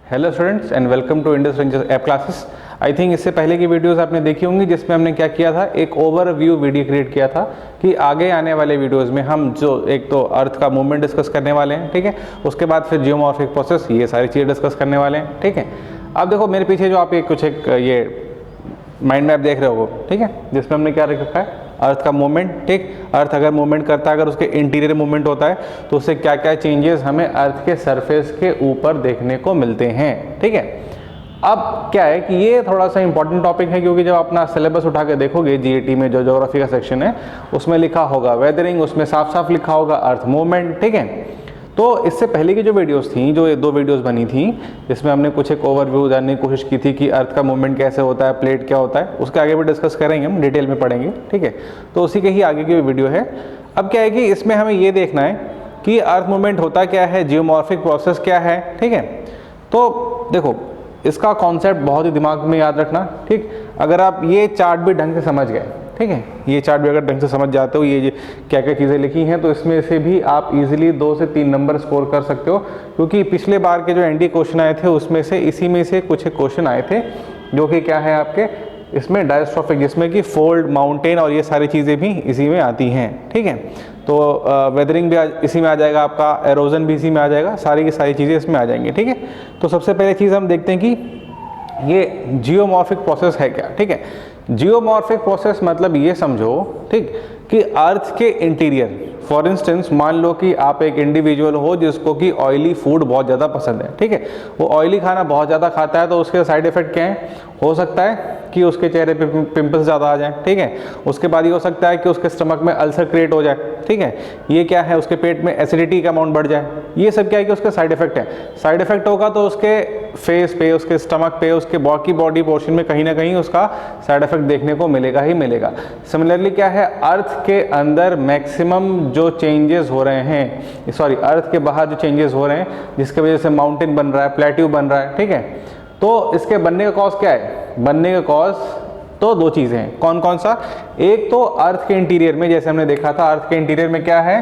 Hello students and welcome to Indus rangers app classes. I think इससे पहले की videos आपने देखी होंगी जिसमें हमने क्या किया था, एक ओवरव्यू वीडियो क्रिएट किया था कि आगे आने वाले वीडियोस में हम जो एक तो अर्थ का मूवमेंट डिस्कस करने वाले हैं, ठीक है। उसके बाद फिर जियोमॉर्फिक प्रोसेस, ये सारी चीज़ें डिस्कस करने वाले हैं, ठीक है। अब देखो मेरे पीछे जो आप ये माइंड मैप देख रहे हो, ठीक है, जिसमें हमने क्या रखा है, अर्थ का मूवमेंट, ठीक। अर्थ अगर मूवमेंट करता है, अगर उसके इंटीरियर मूवमेंट होता है तो उससे क्या क्या चेंजेस हमें अर्थ के सरफेस के ऊपर देखने को मिलते हैं, ठीक है। अब क्या है कि ये थोड़ा सा इंपॉर्टेंट टॉपिक है क्योंकि जब अपना सिलेबस उठा के देखोगे जीएटी में जो ज्योग्राफी का सेक्शन है उसमें लिखा होगा वेदरिंग, उसमें साफ साफ लिखा होगा अर्थ मूवमेंट, ठीक है। तो इससे पहले की जो वीडियोस थी, जो ये 2 वीडियोस बनी थी, इसमें हमने कुछ एक ओवरव्यू जानने की कोशिश की थी कि अर्थ का मूवमेंट कैसे होता है, प्लेट क्या होता है, उसके आगे भी डिस्कस करेंगे, हम डिटेल में पढ़ेंगे, ठीक है। तो उसी के ही आगे की वीडियो है। अब क्या है कि इसमें हमें ये देखना है कि अर्थ मूवमेंट होता क्या है, जियोमॉर्फिक प्रोसेस क्या है, ठीक है। तो देखो इसका कॉन्सेप्ट बहुत ही दिमाग में याद रखना, ठीक। अगर आप ये चार्ट भी ढंग से समझ गए, ठीक है, ये चार्ट भी अगर ढंग से समझ जाते हो, ये क्या क्या चीज़ें लिखी हैं, तो इसमें से भी आप इजीली 2 से 3 नंबर स्कोर कर सकते हो क्योंकि पिछले बार के जो एनडी क्वेश्चन आए थे उसमें से इसी में से कुछ एक क्वेश्चन आए थे जो कि क्या है आपके इसमें डायस्ट्रॉफिक, जिसमें कि फोल्ड, माउंटेन और ये सारी चीज़ें भी इसी में आती हैं, ठीक है। तो वेदरिंग भी इसी में आ जाएगा, आपका एरोजन भी इसी में आ जाएगा, सारी की सारी चीज़ें इसमें आ जाएंगी, ठीक है। तो सबसे पहले चीज़ हम देखते हैं कि ये जियोमॉर्फिक प्रोसेस है क्या, ठीक है। जियोमॉर्फिक प्रोसेस मतलब ये समझो, ठीक, कि अर्थ के इंटीरियर, फॉर इंस्टेंस मान लो कि आप एक इंडिविजुअल हो जिसको कि ऑयली फूड बहुत ज़्यादा पसंद है, ठीक है। वो ऑयली खाना बहुत ज़्यादा खाता है तो उसके साइड इफेक्ट क्या है, हो सकता है कि उसके चेहरे पे पिंपल्स ज़्यादा आ जाए, ठीक है। उसके बाद ये हो सकता है कि उसके स्टमक में अल्सर क्रिएट हो जाए, ठीक है। ये क्या है, उसके पेट में एसिडिटी का अमाउंट बढ़ जाए, ये सब क्या है कि उसके साइड इफेक्ट है। साइड इफेक्ट होगा तो उसके फेस पे, उसके स्टमक पे, उसके बॉडी पोर्शन में कहीं ना कहीं उसका साइड इफेक्ट देखने को मिलेगा ही मिलेगा। सिमिलरली क्या है, अर्थ के अंदर मैक्सिमम जो चेंजेस हो रहे हैं, सॉरी अर्थ के बाहर जो चेंजेस हो रहे हैं जिसके वजह से माउंटेन बन रहा है, प्लेट्यू बन रहा है, ठीक है। तो इसके बनने का कॉज क्या है, बनने का कॉज तो 2 चीज़ें हैं। कौन कौन सा, एक तो अर्थ के इंटीरियर में, जैसे हमने देखा था अर्थ के इंटीरियर में क्या है,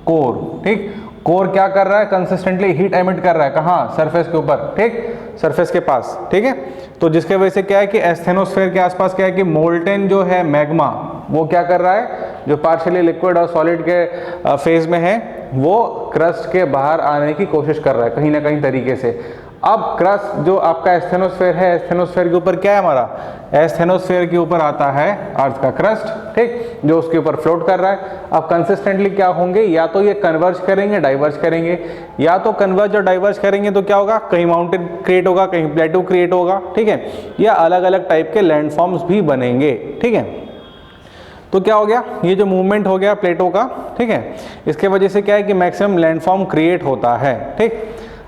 कोर, ठीक। कोर क्या कर रहा है, कंसिस्टेंटली हीट एमिट कर रहा है, कहाँ, सरफेस के ऊपर, ठीक, सरफेस के पास, ठीक है। तो जिसके वजह से क्या है कि एस्थेनोस्फेयर के आसपास क्या है कि मोल्टेन जो है मैग्मा, वो क्या कर रहा है, जो पार्शियली लिक्विड और सॉलिड के फेज में है, वो क्रस्ट के बाहर आने की कोशिश कर रहा है कहीं ना कहीं तरीके से। अब क्रस्ट जो आपका एस्थेनोस्फेयर है, एस्थेनोस्फेयर के ऊपर क्या है हमारा, एस्थेनोस्फेयर के ऊपर आता है अर्थ का क्रस्ट, ठीक, जो उसके ऊपर फ्लोट कर रहा है। अब कंसिस्टेंटली क्या होंगे, या तो ये कन्वर्ज करेंगे, डाइवर्ज करेंगे, या तो कन्वर्ज और डाइवर्ज करेंगे तो क्या होगा, कहीं माउंटेन क्रिएट होगा, कहीं प्लेट्यू क्रिएट होगा, ठीक है, या अलग अलग टाइप के लैंडफॉर्म्स भी बनेंगे, ठीक है। तो क्या हो गया, ये जो मूवमेंट हो गया प्लेटों का, ठीक है, इसके वजह से क्या है कि मैक्सिमम लैंडफॉर्म क्रिएट होता है, ठीक।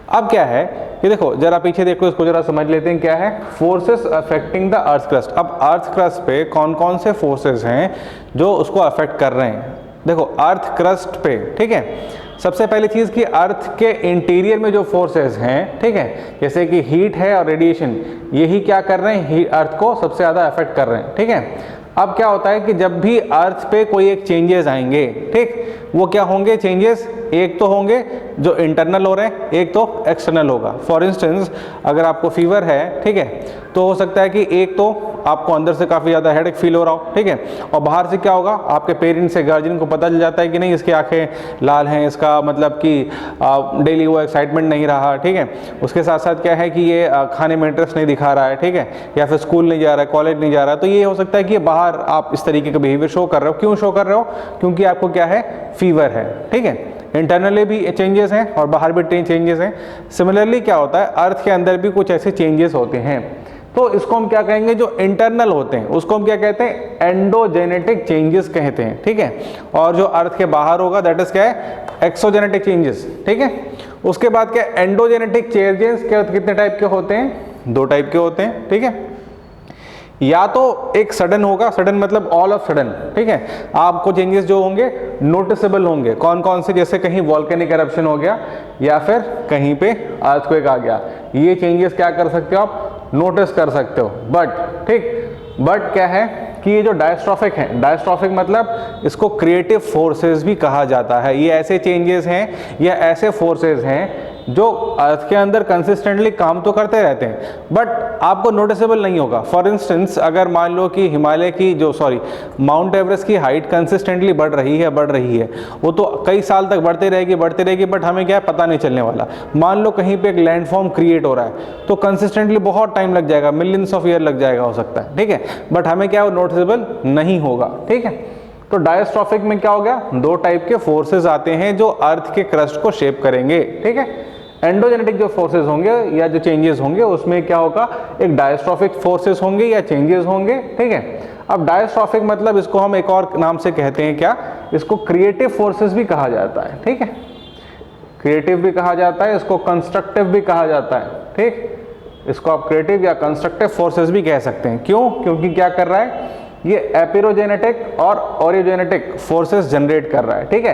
अब क्या है, ये देखो जरा पीछे देखो, इसको जरा समझ लेते हैं क्या है, forces affecting the earth crust. अब अर्थ क्रस्ट पे कौन कौन से फोर्सेस हैं जो उसको अफेक्ट कर रहे हैं, देखो अर्थ क्रस्ट पे, ठीक है। सबसे पहली चीज कि अर्थ के इंटीरियर में जो फोर्सेस हैं, ठीक है, जैसे कि हीट है और रेडिएशन, यही क्या कर रहे हैं, अर्थ को सबसे ज्यादा अफेक्ट कर रहे हैं, ठीक है। अब क्या होता है कि जब भी अर्थ पे कोई एक चेंजेस आएंगे, ठीक, वो क्या होंगे चेंजेस, एक तो होंगे जो इंटरनल हो रहे हैं, एक तो एक्सटर्नल होगा। फॉर इंस्टेंस अगर आपको फीवर है, ठीक है, तो हो सकता है कि एक तो आपको अंदर से काफ़ी ज़्यादा हेडेक फील हो रहा हो, ठीक है, और बाहर से क्या होगा, आपके पेरेंट्स से गार्जियन को पता चल जाता है कि नहीं इसकी आंखें लाल हैं, इसका मतलब कि डेली वो एक्साइटमेंट नहीं रहा, ठीक है। उसके साथ साथ क्या है कि ये खाने में इंटरेस्ट नहीं दिखा रहा है, ठीक है, या फिर स्कूल नहीं जा रहा है, कॉलेज नहीं जा रहा है, तो ये हो सकता है कि बाहर आप इस तरीके का बिहेवियर शो कर रहे हो। क्यों शो कर रहे हो, क्योंकि आपको क्या है, फीवर है, ठीक है। इंटरनली भी चेंजेस हैं और बाहर भी चेंजेस हैं। सिमिलरली क्या होता है, अर्थ के अंदर भी कुछ ऐसे चेंजेस होते हैं, तो इसको हम क्या कहेंगे, जो इंटरनल होते हैं उसको हम क्या कहते हैं, एंडोजेनेटिक चेंजेस कहते हैं, ठीक है। और जो अर्थ के बाहर होगा दैट इज क्या है, एक्सोजेनेटिक चेंजेस, ठीक है। उसके बाद क्या, एंडोजेनेटिक चेंजेस क्या कितने टाइप के होते हैं, 2 टाइप के होते हैं, ठीक है। या तो एक सडन होगा, सडन मतलब ऑल ऑफ सडन, ठीक है, आपको चेंजेस जो होंगे नोटिसेबल होंगे। कौन कौन से, जैसे कहीं वॉल्केनिक एरप्शन हो गया या फिर कहीं पे अर्थक्वेक आ गया, ये चेंजेस क्या कर सकते हो आप, नोटिस कर सकते हो। बट ठीक, बट क्या है कि ये जो डायस्ट्रॉफिक है, डायस्ट्रॉफिक मतलब इसको क्रिएटिव फोर्सेस भी कहा जाता है। ये ऐसे चेंजेस हैं या ऐसे फोर्सेस हैं जो अर्थ के अंदर कंसिस्टेंटली काम तो करते रहते हैं बट आपको नोटिसेबल नहीं होगा। फॉर इंस्टेंस अगर मान लो कि हिमालय की माउंट एवरेस्ट की हाइट कंसिस्टेंटली बढ़ रही है, वो तो कई साल तक बढ़ती रहेगी बट हमें क्या है पता नहीं चलने वाला। मान लो कहीं पे एक लैंडफॉर्म क्रिएट हो रहा है तो कंसिस्टेंटली बहुत टाइम लग जाएगा, मिलियंस ऑफ ईयर लग जाएगा हो सकता है, ठीक है, बट हमें क्या वो नोटिसेबल नहीं होगा, ठीक है। तो डायस्ट्रॉफिक में क्या हो गया, दो टाइप के फोर्सेस आते हैं जो अर्थ के क्रस्ट को शेप करेंगे, ठीक है। एंडोजेनेटिक जो फोर्सेस होंगे या जो चेंजेस होंगे उसमें क्या होगा, एक डायस्ट्रॉफिक फोर्सेस होंगे या चेंजेस होंगे, ठीक है। अब डायस्ट्रॉफिक मतलब इसको हम एक और नाम से कहते हैं क्या, इसको क्रिएटिव फोर्सेस भी कहा जाता है, ठीक है। क्रिएटिव भी कहा जाता है, इसको कंस्ट्रक्टिव भी कहा जाता है, ठीक। इसको आप क्रिएटिव या कंस्ट्रक्टिव फोर्सेस भी कह सकते हैं। क्यों? क्योंकि क्या कर रहा है, ये एपिरोजेनेटिक और ओरियोजेनेटिक फोर्सेस जनरेट कर रहा है, ठीक है।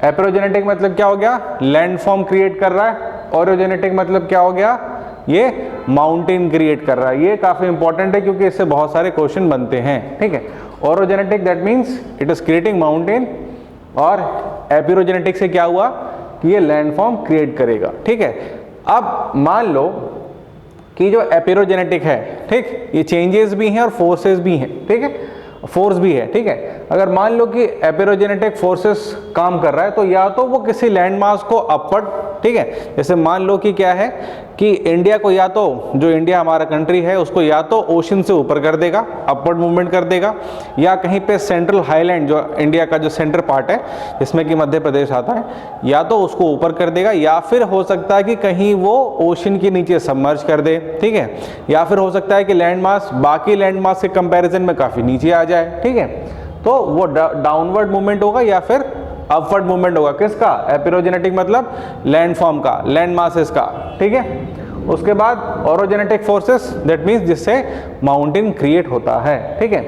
एपिरोजेनेटिक मतलब क्या हो गया, लैंडफॉर्म क्रिएट कर रहा है। ओरियोजेनेटिक मतलब क्या हो गया, ये माउंटेन क्रिएट कर रहा है। ये काफी इंपॉर्टेंट है क्योंकि इससे बहुत सारे क्वेश्चन बनते हैं, ठीक है। Orogenetic that means it is creating mountain, और एपिरोजेनेटिक से क्या हुआ कि ये लैंडफॉर्म क्रिएट करेगा, ठीक है। अब मान लो कि जो एपिरोजेनेटिक है, ठीक, ये चेंजेस भी हैं और फोर्सेस भी हैं, ठीक है, फोर्स भी है, ठीक है। अगर मान लो कि एपिरोजेनेटिक फोर्सेस काम कर रहा है तो या तो वो किसी लैंड मास को अपवर्ड, ठीक है, जैसे मान लो कि क्या है कि इंडिया को या तो, जो इंडिया हमारा कंट्री है उसको या तो ओशन से ऊपर कर देगा, अपवर्ड मूवमेंट कर देगा, या कहीं पे सेंट्रल हाईलैंड जो इंडिया का जो सेंटर पार्ट है जिसमें कि मध्य प्रदेश आता है, या तो उसको ऊपर कर देगा, या फिर हो सकता है कि कहीं वो ओशन के नीचे सबमर्ज कर दे, ठीक है, या फिर हो सकता है कि लैंड मास बाकी लैंड मास के कंपैरिजन में काफी नीचे आ जाए, ठीक है। तो वो डाउनवर्ड मूवमेंट होगा या फिर अपवर्ड मूवमेंट होगा, किसका, एपिरोजेनेटिक मतलब लैंडफॉर्म का, लैंड मासेस का, ठीक है। उसके बाद ओरोजेनेटिक फोर्सेस दैट मींस जिससे माउंटेन क्रिएट होता है, ठीक है।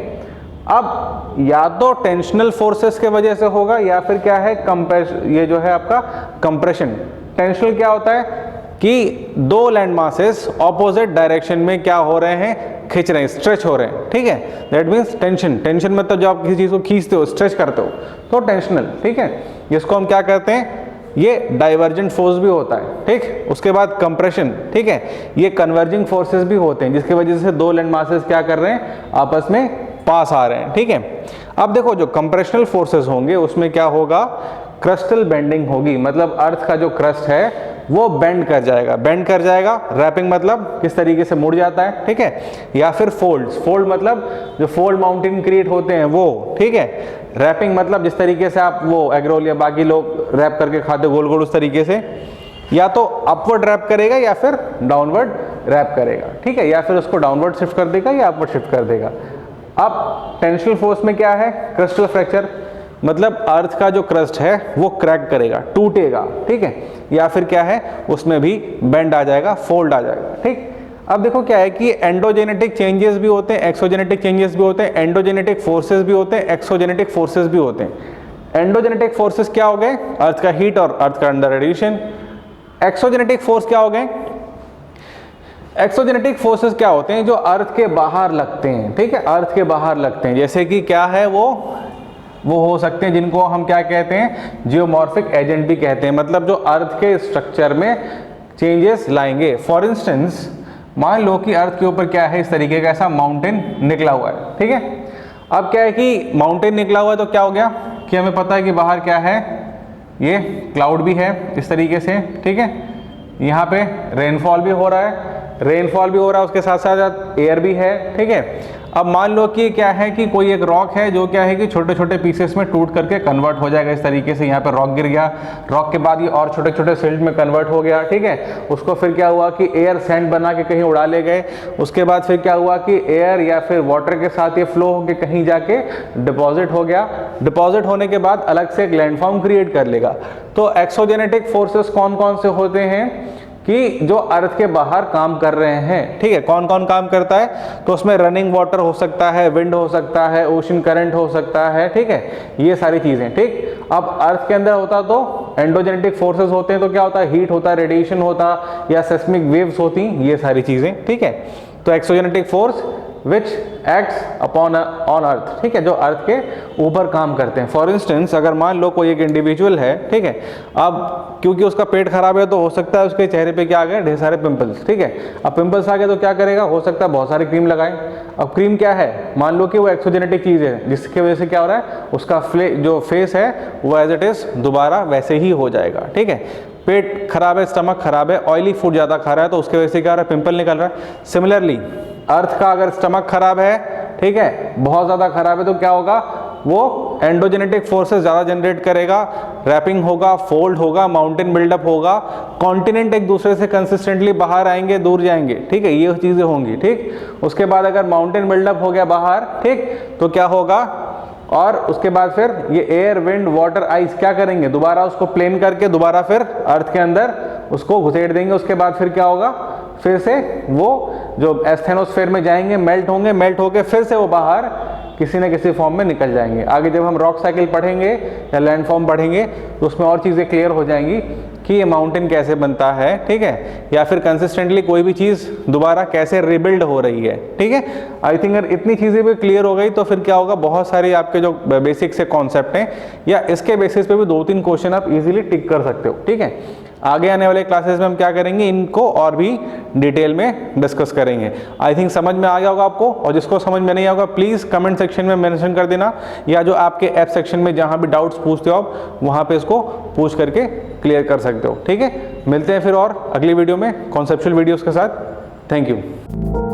अब या तो टेंशनल फोर्सेस के वजह से होगा या फिर क्या है ये जो है आपका कंप्रेशन। टेंशनल क्या होता है कि दो लैंड मासेस ऑपोजिट डायरेक्शन में क्या हो रहे हैं, खींच रहे हैं, स्ट्रेच हो रहे हैं, ठीक है, दैट मींस टेंशन। टेंशन मतलब जब आप किसी चीज को खींचते हो, स्ट्रेच करते हो, तो टेंशनल, ठीक है। जिसको हम क्या कहते हैं, ये डाइवर्जेंट फोर्स भी होता है, ठीक। उसके बाद कंप्रेशन, ठीक है, ये कन्वर्जिंग फोर्सेस भी होते हैं जिसकी वजह से दो लैंड मासेस क्या कर रहे हैं, आपस में पास आ रहे हैं, ठीक है। अब देखो जो कंप्रेशनल फोर्सेस होंगे उसमें क्या होगा, क्रस्टल बेंडिंग होगी, मतलब अर्थ का जो क्रस्ट है वो बेंड कर जाएगा। रैपिंग मतलब किस तरीके से मुड़ जाता है, ठीक है, या फिर फोल्ड्स, फोल्ड मतलब जो फोल्ड माउंटेन क्रिएट होते हैं वो, ठीक है। रैपिंग मतलब जिस तरीके से आप वो एगरोल या बाकी लोग रैप करके खाते गोल गोल, उस तरीके से या तो अपवर्ड रैप करेगा या फिर डाउनवर्ड रैप करेगा, ठीक है, या फिर उसको डाउनवर्ड शिफ्ट कर देगा या अपवर्ड शिफ्ट कर देगा। अब टेंशनल फोर्स में क्या है, क्रिस्टल फ्रैक्चर मतलब अर्थ का जो क्रस्ट है वो क्रैक करेगा, टूटेगा, ठीक है, या फिर क्या है उसमें भी बेंड आ जाएगा, फोल्ड आ जाएगा, ठीक। अब देखो क्या है कि एंडोजेनेटिक चेंजेस भी होते हैं, एक्सोजेनेटिक चेंजेस भी होते हैं, एंडोजेनेटिक फोर्सेस भी होते हैं, एक्सोजेनेटिक फोर्सेस भी होते हैं। एंडोजेनेटिक फोर्सेस क्या हो गए, अर्थ का हीट और अर्थ का अंडर रेडिएशन। एक्सोजेनेटिक फोर्स क्या हो गए, एक्सोजेनेटिक फोर्सेस क्या होते हैं, जो अर्थ के बाहर लगते हैं, ठीक है, अर्थ के बाहर लगते हैं, जैसे कि क्या है वो हो सकते हैं जिनको हम क्या कहते हैं, जियोमॉर्फिक एजेंट भी कहते हैं, मतलब जो अर्थ के स्ट्रक्चर में चेंजेस लाएंगे। फॉर इंस्टेंस मान लो कि अर्थ के ऊपर क्या है, इस तरीके का ऐसा माउंटेन निकला हुआ है, ठीक है। अब क्या है कि माउंटेन निकला हुआ है तो क्या हो गया कि हमें पता है कि बाहर क्या है, ये क्लाउड भी है इस तरीके से, ठीक है, यहाँ पे रेनफॉल भी हो रहा है, उसके साथ साथ एयर भी है, ठीक है। अब मान लो कि क्या है कि कोई एक रॉक है जो क्या है कि छोटे छोटे पीसेस में टूट करके कन्वर्ट हो जाएगा इस तरीके से, यहाँ पे रॉक गिर गया, रॉक के बाद ये और छोटे छोटे सिल्ट में कन्वर्ट हो गया, ठीक है। उसको फिर क्या हुआ कि एयर सैंड बना के कहीं उड़ा ले गए, उसके बाद फिर क्या हुआ कि एयर या फिर वाटर के साथ ये फ्लो होकर कहीं जाके डिपॉजिट हो गया, डिपॉजिट होने के बाद अलग से एक लैंडफॉर्म क्रिएट कर लेगा। तो एक्सोजेनेटिक फोर्सेस कौन कौन से होते हैं कि जो अर्थ के बाहर काम कर रहे हैं, ठीक है, कौन कौन काम करता है, तो उसमें रनिंग वाटर हो सकता है, विंड हो सकता है, ओशन करंट हो सकता है, ठीक है, ये सारी चीजें, ठीक। अब अर्थ के अंदर होता तो एंडोजेनेटिक फोर्सेस होते हैं, तो क्या होता है, हीट होता है, रेडिएशन होता या सेस्मिक वेव्स होती, ये सारी चीजें, ठीक है। तो exogenetic force which acts upon on earth, ठीक है, जो अर्थ के ऊपर काम करते हैं। फॉर इंस्टेंस अगर मान लो कोई एक इंडिविजुअल है, ठीक है, अब क्योंकि उसका पेट खराब है तो हो सकता है उसके चेहरे पे क्या आ गए, ढेर सारे पिंपल्स, ठीक है। अब पिंपल्स आ गए तो क्या करेगा, हो सकता है बहुत सारी क्रीम लगाए। अब क्रीम क्या है, मान लो कि वो एक्सोजेनेटिक चीज है जिसकी वजह से क्या हो रहा है, उसका जो फेस है वो एज इट इज दोबारा वैसे ही हो जाएगा, ठीक है। पेट खराब है, स्टमक खराब है, ऑयली फूड ज़्यादा खा रहा है तो उसकी वजह से क्या हो रहा है, पिंपल निकल रहा है। सिमिलरली अर्थ का अगर स्टमक खराब है, ठीक है, बहुत ज़्यादा खराब है तो क्या होगा, वो एंडोजेनेटिक फोर्सेस ज़्यादा जनरेट करेगा, रैपिंग होगा, फोल्ड होगा, माउंटेन बिल्डअप होगा, कॉन्टिनेंट एक दूसरे से कंसिस्टेंटली बाहर आएंगे, दूर जाएंगे, ठीक है, ये चीज़ें होंगी, ठीक। उसके बाद अगर माउंटेन बिल्डअप हो गया बाहर, ठीक, तो क्या होगा, और उसके बाद फिर ये एयर, विंड, वाटर, आइस क्या करेंगे, दोबारा उसको प्लेन करके दोबारा फिर अर्थ के अंदर उसको घुसेड़ देंगे। उसके बाद फिर क्या होगा, फिर से वो जो एस्थेनोस्फेयर में जाएंगे, मेल्ट होंगे, मेल्ट होके फिर से वो बाहर किसी न किसी फॉर्म में निकल जाएंगे। आगे जब हम रॉक साइकिल पढ़ेंगे या लैंडफॉर्म पढ़ेंगे तो उसमें और चीज़ें क्लियर हो जाएंगी कि ये माउंटेन कैसे बनता है, ठीक है, या फिर कंसिस्टेंटली कोई भी चीज़ दोबारा कैसे रिबिल्ड हो रही है, ठीक है। आई थिंक अगर इतनी चीज़ें भी क्लियर हो गई तो फिर क्या होगा, बहुत सारे आपके जो बेसिक से कॉन्सेप्ट हैं या इसके बेसिस पे भी 2-3 क्वेश्चन आप इजीली टिक कर सकते हो, ठीक है। आगे आने वाले क्लासेस में हम क्या करेंगे, इनको और भी डिटेल में डिस्कस करेंगे। आई थिंक समझ में आ गया होगा आपको, और जिसको समझ में नहीं आएगा प्लीज़ कमेंट सेक्शन में मेंशन कर देना, या जो आपके ऐप सेक्शन में जहां भी डाउट्स पूछते हो आप वहां पे इसको पूछ करके क्लियर कर सकते हो, ठीक है। मिलते हैं फिर और अगली वीडियो में कॉन्सेप्चुअल वीडियोस के साथ। Thank you.